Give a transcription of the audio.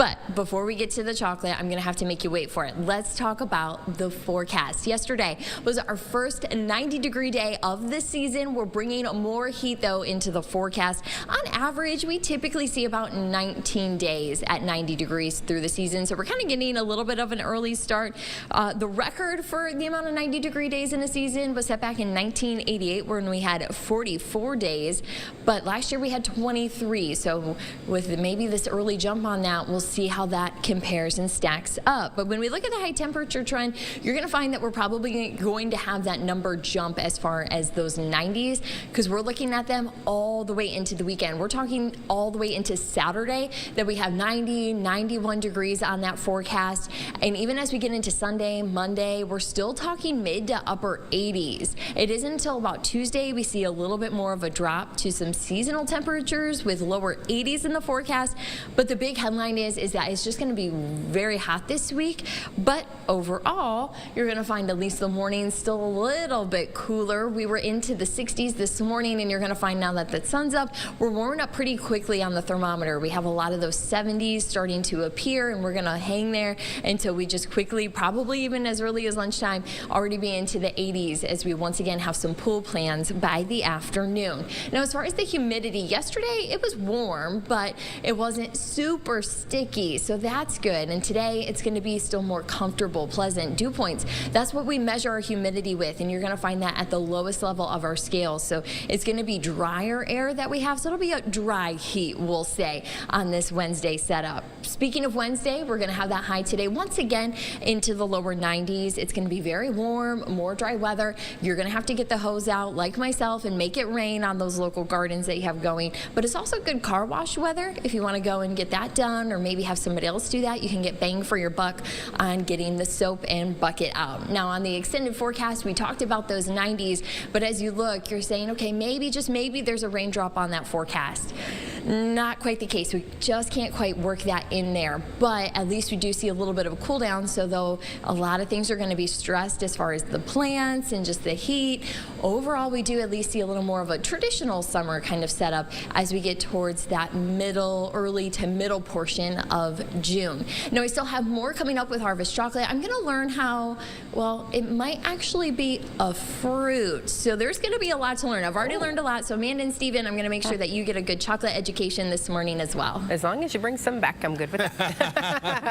But before we get to the chocolate, I'm going to have to make you wait for it. Let's talk about the forecast. Yesterday was our first 90-degree day of the season. We're bringing more heat, though, into the forecast. On average, we typically see about 19 days at 90 degrees through the season, so we're kind of getting a little bit of an early start. The record for the amount of 90-degree days in a season was set back in 1988 when we had 44 days, but last year we had 23. So with maybe this early jump on that, we'll see how that compares and stacks up. But when we look at the high temperature trend, you're going to find that we're probably going to have that number jump as far as those 90s, because we're looking at them all the way into the weekend. We're talking all the way into Saturday that we have 90, 91 degrees on that forecast. And even as we get into Sunday, Monday, we're still talking mid to upper 80s. It isn't until about Tuesday we see a little bit more of a drop to some seasonal temperatures with lower 80s in the forecast. But the big headline is that it's just going to be very hot this week. But overall, you're going to find at least the mornings still a little bit cooler. We were into the 60s this morning, and you're going to find now that the sun's up, we're warming up pretty quickly on the thermometer. We have a lot of those 70s starting to appear, and we're going to hang there until we just quickly, probably even as early as lunchtime, already be into the 80s as we once again have some pool plans by the afternoon. Now, as far as the humidity, yesterday it was warm, but it wasn't super sticky, so that's good. And today it's going to be still more comfortable, pleasant dew points. That's what we measure our humidity with, and you're going to find that at the lowest level of our scale. So it's going to be drier air that we have, so it'll be a dry heat, we'll say, on this Wednesday setup. Speaking of Wednesday, we're going to have that high today once again into the lower 90s. It's going to be very warm, more dry weather. You're going to have to get the hose out like myself and make it rain on those local gardens that you have going. But it's also good car wash weather if you want to go and get that done, or maybe have somebody else do that. You can get bang for your buck on getting the soap and bucket out. Now, on the extended forecast, we talked about those 90s, but as you look, you're saying, okay, maybe, just maybe, there's a raindrop on that forecast. Not quite the case. We just can't quite work that in there, but at least we do see a little bit of a cool down. So though a lot of things are going to be stressed as far as the plants and just the heat, overall we do at least see a little more of a traditional summer kind of setup as we get towards that early to middle portion of June. Now, we still have more coming up with Harvest Chocolate. I'm going to learn how, well, it might actually be a fruit. So there's going to be a lot to learn. I've already learned a lot. So Amanda and Steven, I'm going to make sure that you get a good chocolate education this morning as well. As long as you bring some back, I'm good with that.